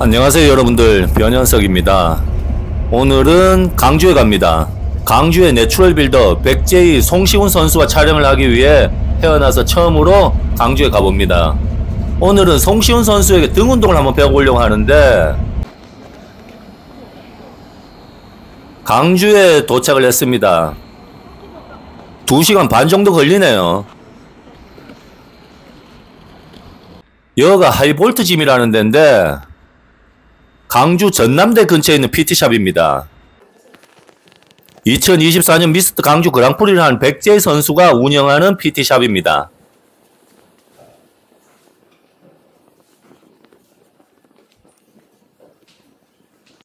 안녕하세요 여러분들, 변현석입니다. 오늘은 강주에 갑니다. 강주의 내추럴 빌더 백제이 송시훈 선수와 촬영을 하기 위해 태어나서 처음으로 강주에 가봅니다. 오늘은 송시훈 선수에게 등 운동을 한번 배워보려고 하는데 강주에 도착을 했습니다. 2시간 반 정도 걸리네요. 여기가 하이볼트 짐이라는 데인데 강주 전남대 근처에 있는 PT샵입니다. 2024년 미스터 강주 그랑프리를 한 백제이 선수가 운영하는 PT샵입니다.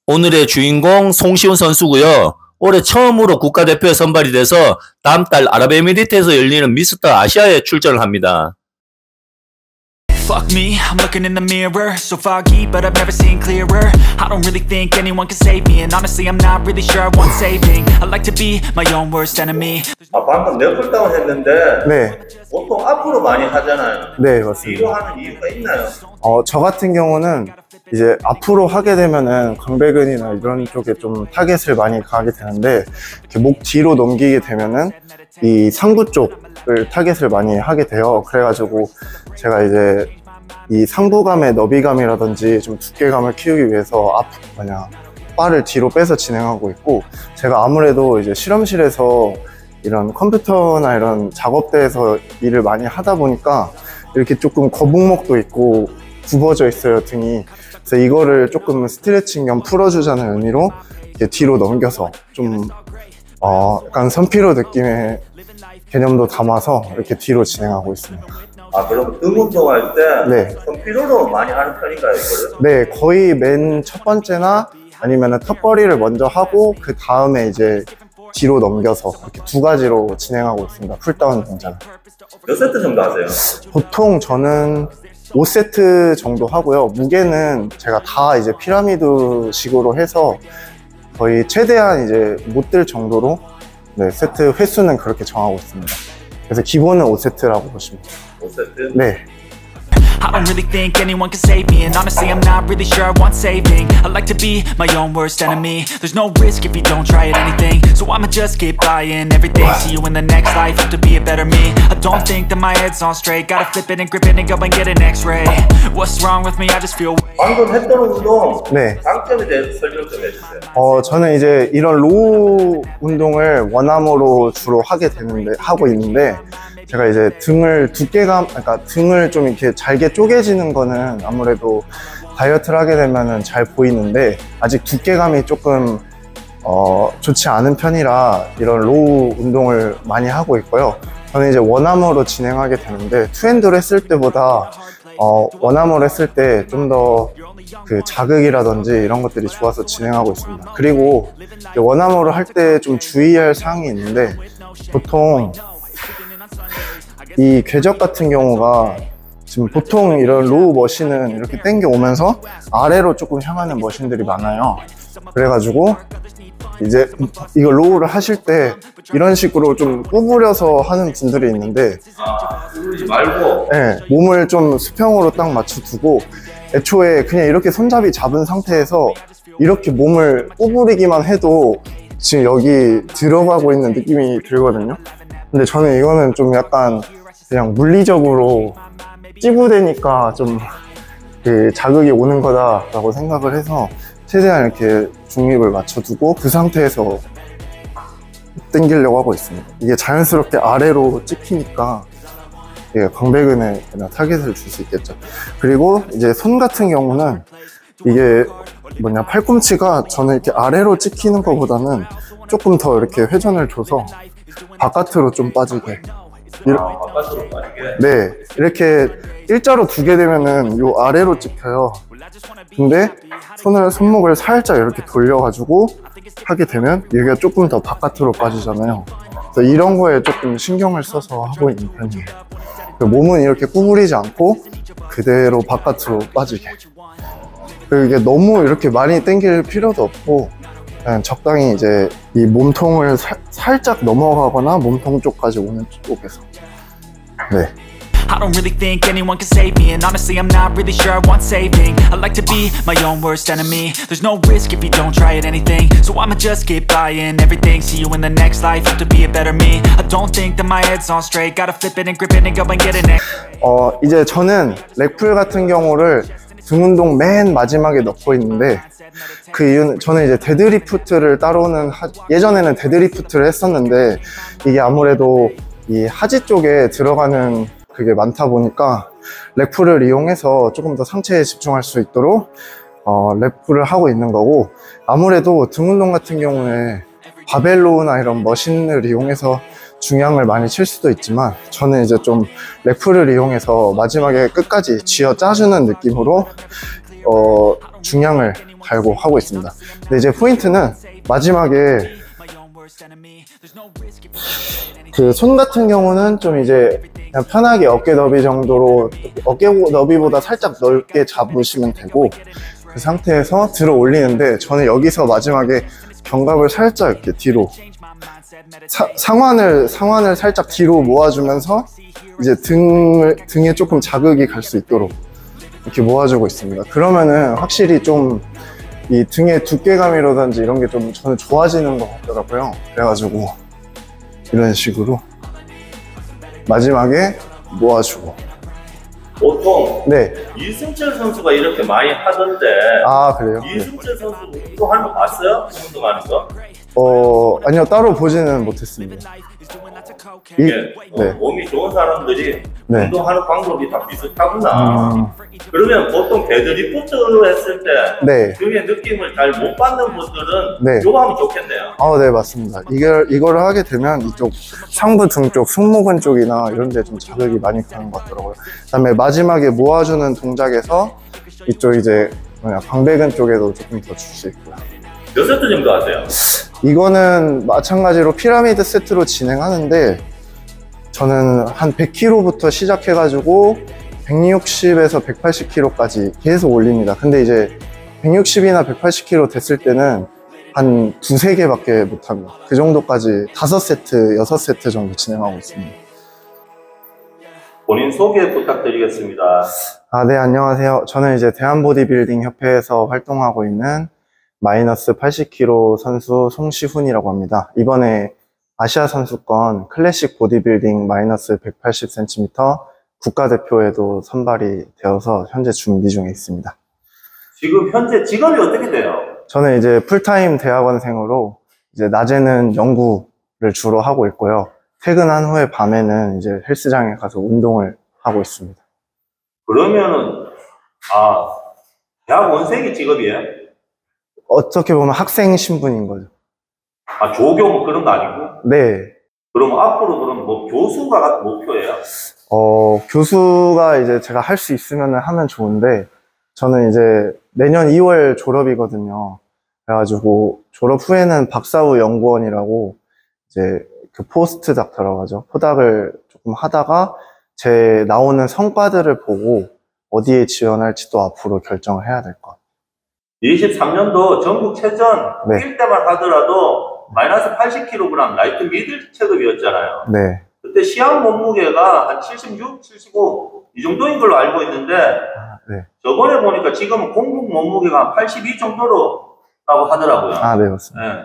오늘의 주인공 송시훈 선수고요. 올해 처음으로 국가대표에 선발이 돼서 다음 달 아랍에미리트에서 열리는 미스터 아시아에 출전을 합니다. Fuck me, I'm looking in the mirror, so foggy, but I've never seen clearer. I don't really think anyone can save me, and honestly I'm not really sure I want saving. I like to be my own worst enemy. 방금 넷플다운 했는데 네, 보통 앞으로 많이 하잖아요. 네, 맞습니다. 뒤로 하는 이유가 있나요? 저 같은 경우는 이제 앞으로 하게 되면은 광배근이나 이런 쪽에 좀 타겟을 많이 가게 되는데, 이렇게 목 뒤로 넘기게 되면은 이 상부 쪽을 타겟을 많이 하게 돼요. 그래가지고 제가 이제 이 상부감의 너비감이라든지 좀 두께감을 키우기 위해서 바를 뒤로 빼서 진행하고 있고, 제가 아무래도 이제 실험실에서 이런 컴퓨터나 이런 작업대에서 일을 많이 하다 보니까 이렇게 조금 거북목도 있고 굽어져 있어요, 등이. 그래서 이거를 조금 스트레칭 겸 풀어주자는 의미로 이렇게 뒤로 넘겨서 좀 약간 선피로 느낌의 개념도 담아서 이렇게 뒤로 진행하고 있습니다. 그럼 등 운동할 때 네. 선피로로 많이 하는 편인가요, 이거를? 네, 거의 맨 첫 번째나 아니면 턱걸이를 먼저 하고 그 다음에 이제 뒤로 넘겨서 이렇게 두 가지로 진행하고 있습니다. 풀다운 동작은. 몇 세트 정도 하세요? 보통 저는 5세트 정도 하고요. 무게는 제가 다 이제 피라미드 식으로 해서 거의 최대한 이제 못 들 정도로, 네, 세트 횟수는 그렇게 정하고 있습니다. 그래서 기본은 5세트라고 보시면 돼요. 5세트? 네. I don't really think anyone can save me, and honestly I'm not really sure I want saving. I like to be my own worst enemy. There's no risk if you don't try at anything, so I'ma just keep buying everything. See you in the next life, have to be a better me. I don't think that my head's on straight, gotta flip it and grip it and go and get an x-ray. What's wrong with me? I just feel 방금 했던 운동 네. 장점에 대해서 설명 좀 해주세요. 저는 이제 이런 로우 운동을 원암으로 주로 하고 있는데, 제가 이제 그러니까 등을 좀 이렇게 잘게 쪼개지는 거는 아무래도 다이어트를 하게 되면은 잘 보이는데, 아직 두께감이 조금 좋지 않은 편이라 이런 로우 운동을 많이 하고 있고요. 저는 이제 원암으로 진행하게 되는데, 투핸드로 했을 때보다 원암으로 했을 때 좀 더 그 자극이라든지 이런 것들이 좋아서 진행하고 있습니다. 그리고 원암으로 할 때 좀 주의할 사항이 있는데, 보통 이 궤적 같은 경우가 지금 보통 이런 로우 머신은 이렇게 당겨 오면서 아래로 조금 향하는 머신들이 많아요. 그래가지고 이제 이거 로우를 하실 때 이런 식으로 좀 구부려서 하는 분들이 있는데, 구부리지 말고 네, 몸을 좀 수평으로 딱 맞춰두고 애초에 그냥 이렇게 손잡이 잡은 상태에서 이렇게 몸을 구부리기만 해도 지금 여기 들어가고 있는 느낌이 들거든요. 근데 저는 이거는 좀 약간 그냥 물리적으로 찌부대니까 좀 그 자극이 오는 거다라고 생각을 해서 최대한 이렇게 중립을 맞춰두고 그 상태에서 당기려고 하고 있습니다. 이게 자연스럽게 아래로 찍히니까 이게 광배근에 그냥 타겟을 줄 수 있겠죠. 그리고 이제 손 같은 경우는 이게 팔꿈치가 저는 이렇게 아래로 찍히는 것보다는 조금 더 이렇게 회전을 줘서 바깥으로 좀 빠지게. 바깥으로 빠지게? 네, 이렇게 일자로 두게 되면은 요 아래로 찍혀요. 근데 손목을 살짝 이렇게 돌려가지고 하게 되면 여기가 조금 더 바깥으로 빠지잖아요. 그래서 이런 거에 조금 신경을 써서 하고 있는 편이에요. 몸은 이렇게 구부리지 않고 그대로 바깥으로 빠지게. 그리고 이게 너무 이렇게 많이 당길 필요도 없고, 그냥 적당히 이제 이 몸통을 살짝 넘어가거나 몸통 쪽까지 오는 쪽에서. 네. I don't really think anyone can save me, and honestly I'm not really sure I want saving. I like to be my own worst enemy. There's no risk if you don't try at anything, so I'ma just keep buying everything. See you in the next life, have to be a better me. I don't think that my head's on straight, gotta flip it and grip it and go and get it next. 이제 저는 렉풀 같은 경우를 등 운동 맨 마지막에 넣고 있는데, 그 이유는 저는 이제 데드리프트를 따로는 예전에는 데드리프트를 했었는데, 이게 아무래도 이 하지 쪽에 들어가는 그게 많다 보니까 렉풀을 이용해서 조금 더 상체에 집중할 수 있도록 렉풀을 하고 있는 거고, 아무래도 등 운동 같은 경우에 바벨로우나 이런 머신을 이용해서 중량을 많이 칠 수도 있지만, 저는 이제 좀 렉풀을 이용해서 마지막에 끝까지 쥐어 짜주는 느낌으로 중량을 달고 하고 있습니다. 근데 이제 포인트는 마지막에 그 손 같은 경우는 좀 이제 그냥 편하게 어깨 너비 정도로, 어깨 너비보다 살짝 넓게 잡으시면 되고, 그 상태에서 들어 올리는데, 저는 여기서 마지막에 견갑을 살짝 이렇게 뒤로 상완을 살짝 뒤로 모아주면서 이제 등에 조금 자극이 갈 수 있도록 이렇게 모아주고 있습니다. 그러면은 확실히 좀 이 등의 두께감이라든지 이런 게 좀 저는 좋아지는 것 같더라고요. 그래가지고 이런 식으로 마지막에 모아주고. 보통 네. 이승철 선수가 이렇게 많이 하던데, 아, 그래요? 이승철 선수 운동하는 거 봤어요? 운동하는 거? 아니요, 따로 보지는 못했습니다. 이게 네. 몸이 좋은 사람들이 네. 운동하는 방법이 다 비슷하구나. 그러면 보통 데드리프트로 했을 때 네. 그게 느낌을 잘 못 받는 분들은 네. 이거 하면 좋겠네요. 네, 맞습니다. 이거를 하게 되면 이쪽 상부 등 쪽, 승모근 쪽이나 이런 데 좀 자극이 많이 가는 것 같더라고요. 그 다음에 마지막에 모아주는 동작에서 이쪽 이제 광배근 쪽에도 조금 더 줄 수 있고요. 몇 세트 정도 하세요? 이거는 마찬가지로 피라미드 세트로 진행하는데, 저는 한 100kg부터 시작해가지고 160에서 180kg까지 계속 올립니다. 근데 이제 160이나 180kg 됐을 때는 한 두세 개밖에 못합니다. 그 정도까지 5세트, 6세트 정도 진행하고 있습니다. 본인 소개 부탁드리겠습니다. 네, 안녕하세요. 저는 이제 대한보디빌딩 협회에서 활동하고 있는 마이너스 80kg 선수 송시훈이라고 합니다. 이번에 아시아 선수권 클래식 보디빌딩 마이너스 180cm 국가대표에도 선발이 되어서 현재 준비 중에 있습니다. 지금 현재 직업이 어떻게 돼요? 저는 이제 풀타임 대학원생으로 이제 낮에는 연구를 주로 하고 있고요. 퇴근한 후에 밤에는 이제 헬스장에 가서 운동을 하고 있습니다. 그러면은 대학원생이 직업이에요? 어떻게 보면 학생 신분인 거죠. 조교 뭐 그런 거 아니고? 네. 그럼 앞으로 그럼 뭐 교수가 목표예요? 교수가 이제 제가 할 수 있으면 하면 좋은데, 저는 이제 내년 2월 졸업이거든요. 그래가지고 졸업 후에는 박사후 연구원이라고 이제 그 포스트 닥터라고 하죠. 포닥을 조금 하다가 제 나오는 성과들을 보고 어디에 지원할지 또 앞으로 결정을 해야 될 것 같아요. 23년도 전국 체전 네. 뛸 때만 하더라도 마이너스 80kg 라이트 미들 체급이었잖아요. 네. 그때 시합 몸무게가 한 76, 75 이 정도인 걸로 알고 있는데 네. 저번에 보니까 지금은 공복 몸무게가 82 정도로 라고 하더라고요. 네, 맞습니다. 네.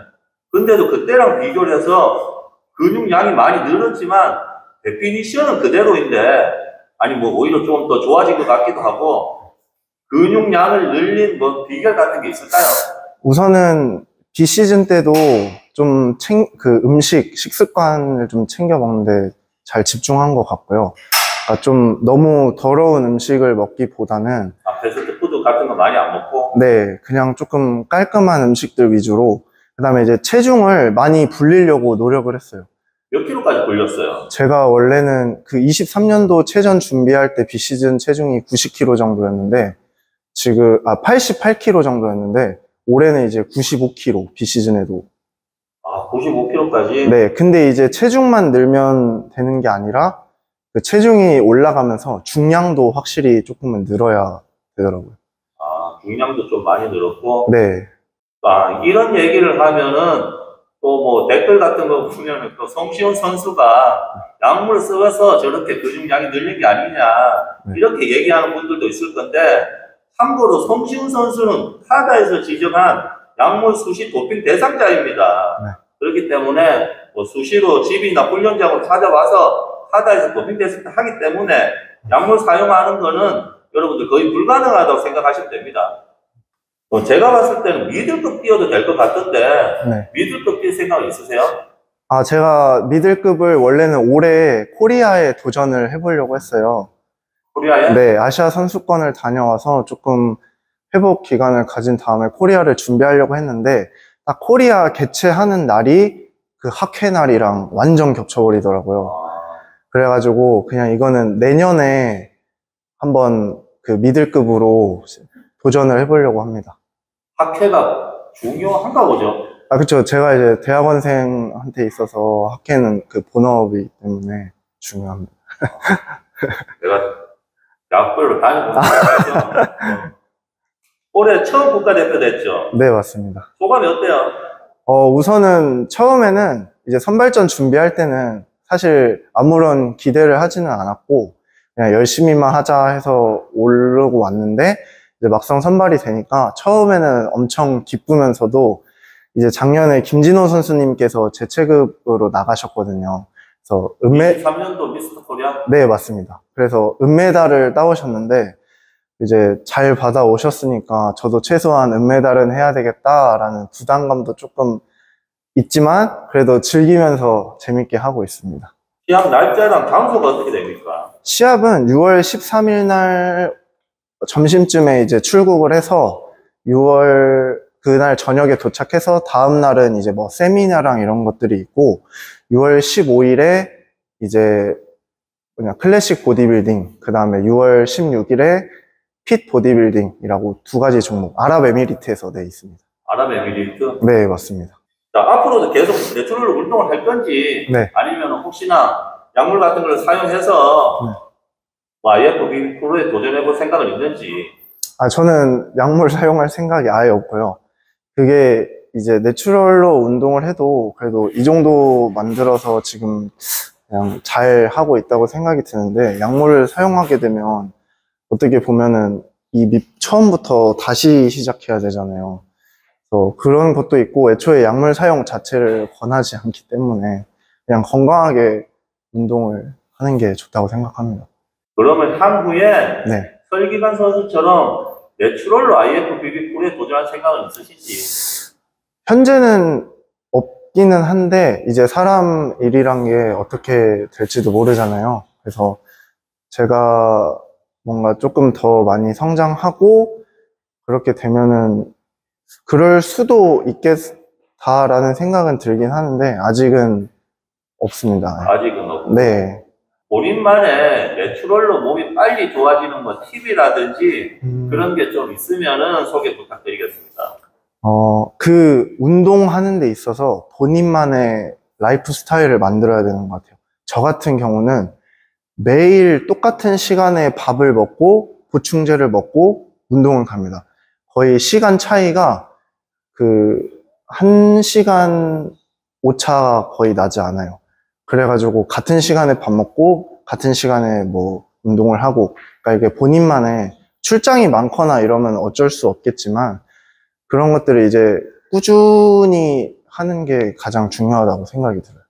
근데도 그때랑 비교를 해서 근육량이 많이 늘었지만 데피니션은 그대로인데, 아니 뭐 오히려 좀 더 좋아진 것 같기도 하고, 근육량을 늘린 뭐 비결 같은 게 있을까요? 우선은 비시즌 때도 좀 식습관을 좀 챙겨 먹는데 잘 집중한 것 같고요. 그러니까 좀 너무 더러운 음식을 먹기보다는 패스트푸드 같은 거 많이 안 먹고, 네, 그냥 조금 깔끔한 음식들 위주로, 그 다음에 이제 체중을 많이 불리려고 노력을 했어요. 몇 킬로까지 불렸어요? 제가 원래는 그 23년도 체전 준비할 때 비시즌 체중이 90kg 정도였는데, 지금 88kg 정도였는데 올해는 이제 95kg, 비시즌에도. 95kg까지? 네, 근데 이제 체중만 늘면 되는 게 아니라 그 체중이 올라가면서 중량도 확실히 조금은 늘어야 되더라고요. 중량도 좀 많이 늘었고. 네. 이런 얘기를 하면은 또 뭐 댓글 같은 거 보면은 또 송시훈 선수가 약물을 써서 저렇게 근육량이 늘린 게 아니냐 이렇게 얘기하는 분들도 있을 건데 참고로 송시훈 선수는 타다에서 지정한 약물 수시 도핑 대상자입니다. 네. 그렇기 때문에 뭐 수시로 집이나 훈련장으로 찾아와서 타다에서 도핑 테스트 하기 때문에 약물 사용하는 거는 여러분들 거의 불가능하다고 생각하시면 됩니다. 제가 봤을 때는 미들급 뛰어도 될 것 같던데 네. 미들급 뛸 생각 있으세요? 아, 제가 미들급을 원래는 올해 코리아에 도전을 해보려고 했어요. 코리아에? 네, 아시아 선수권을 다녀와서 조금 회복 기간을 가진 다음에 코리아를 준비하려고 했는데 딱 코리아 개최하는 날이 그 학회 날이랑 완전 겹쳐버리더라고요. 그래가지고 그냥 이거는 내년에 한번 그 미들급으로 도전을 해보려고 합니다. 학회가 중요한가 보죠. 아, 그쵸. 제가 이제 대학원생한테 있어서 학회는 그 본업이기 때문에 중요합니다. 내가 약별로 다녀보면서 올해 처음 국가대표 됐죠? 네, 맞습니다. 소감이 어때요? 우선은 처음에는 이제 선발전 준비할 때는 사실 아무런 기대를 하지는 않았고 그냥 열심히만 하자 해서 오르고 왔는데 이제 막상 선발이 되니까 처음에는 엄청 기쁘면서도 이제 작년에 김진호 선수님께서 제 체급으로 나가셨거든요. 그래서 23년도 미스터 코리아? 네, 맞습니다. 그래서 은메달을 따오셨는데 이제 잘 받아오셨으니까 저도 최소한 은메달은 해야 되겠다라는 부담감도 조금 있지만 그래도 즐기면서 재밌게 하고 있습니다. 시합 날짜랑 장소가 어떻게 됩니까? 시합은 6월 13일 날 점심쯤에 이제 출국을 해서 6월 그날 저녁에 도착해서 다음 날은 이제 뭐 세미나랑 이런 것들이 있고 6월 15일에 이제 그냥 클래식 보디빌딩, 그 다음에 6월 16일에 핏 보디빌딩이라고 두 가지 종목 아랍에미리트에서 네, 있습니다. 아랍에미리트? 네, 맞습니다. 자, 앞으로도 계속 내추럴로 운동을 할 건지 네. 아니면 혹시나 약물 같은 걸 사용해서 뭐 IFBB 프로에 도전해볼 생각은 있는지. 아, 저는 약물 사용할 생각이 아예 없고요. 그게 이제 내추럴로 운동을 해도 그래도 이 정도 만들어서 지금 그냥 잘 하고 있다고 생각이 드는데 약물을 사용하게 되면 어떻게 보면은 처음부터 다시 시작해야 되잖아요. 그래서 그런 것도 있고 애초에 약물 사용 자체를 권하지 않기 때문에 그냥 건강하게 운동을 하는 게 좋다고 생각합니다. 그러면 향후에 네. 설기관 선수처럼 내추럴로 IFBB 프로에 도전할 생각은 있으신지? 현재는 없기는 한데 이제 사람 일이란 게 어떻게 될지도 모르잖아요. 그래서 제가 뭔가 조금 더 많이 성장하고 그렇게 되면은 그럴 수도 있겠다라는 생각은 들긴 하는데 아직은 없습니다. 아직은 없고. 네. 본인만의 내추럴로 몸이 빨리 좋아지는 뭐 팁이라든지 그런 게 좀 있으면은 소개 부탁드리겠습니다. 그 운동하는 데 있어서 본인만의 라이프 스타일을 만들어야 되는 것 같아요. 저 같은 경우는 매일 똑같은 시간에 밥을 먹고 보충제를 먹고 운동을 갑니다. 거의 시간 차이가 그 1시간 오차 거의 나지 않아요. 그래가지고 같은 시간에 밥 먹고 같은 시간에 뭐 운동을 하고, 그러니까 이게 본인만의 출장이 많거나 이러면 어쩔 수 없겠지만 그런 것들을 이제 꾸준히 하는 게 가장 중요하다고 생각이 들어요.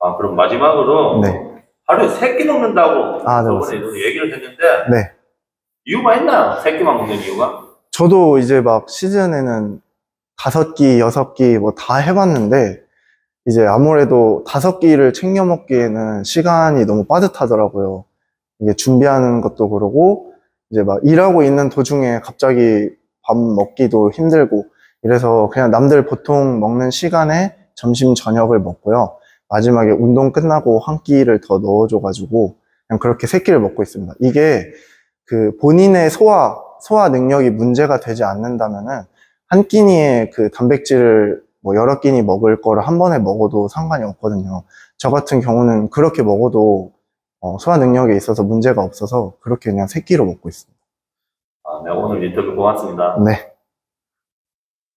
아, 그럼 마지막으로 네. 하루에 3끼 먹는다고 네, 저번에 맞습니다. 얘기를 했는데 네. 이유가 있나요? 3끼만 먹는 이유가? 저도 이제 막 시즌에는 5끼, 6끼 뭐 다 해봤는데 이제 아무래도 5끼를 챙겨 먹기에는 시간이 너무 빠듯하더라고요. 이게 준비하는 것도 그러고 이제 막 일하고 있는 도중에 갑자기 밥 먹기도 힘들고 이래서 그냥 남들 보통 먹는 시간에 점심 저녁을 먹고요. 마지막에 운동 끝나고 한 끼를 더 넣어줘가지고 그냥 그렇게 3끼를 먹고 있습니다. 이게 그 본인의 소화 능력이 문제가 되지 않는다면은 한 끼니에 그 단백질을 뭐 여러 끼니 먹을 거를 한 번에 먹어도 상관이 없거든요. 저 같은 경우는 그렇게 먹어도 소화 능력에 있어서 문제가 없어서 그렇게 그냥 3끼로 먹고 있습니다. 아, 네, 오늘 인터뷰 고맙습니다. 네.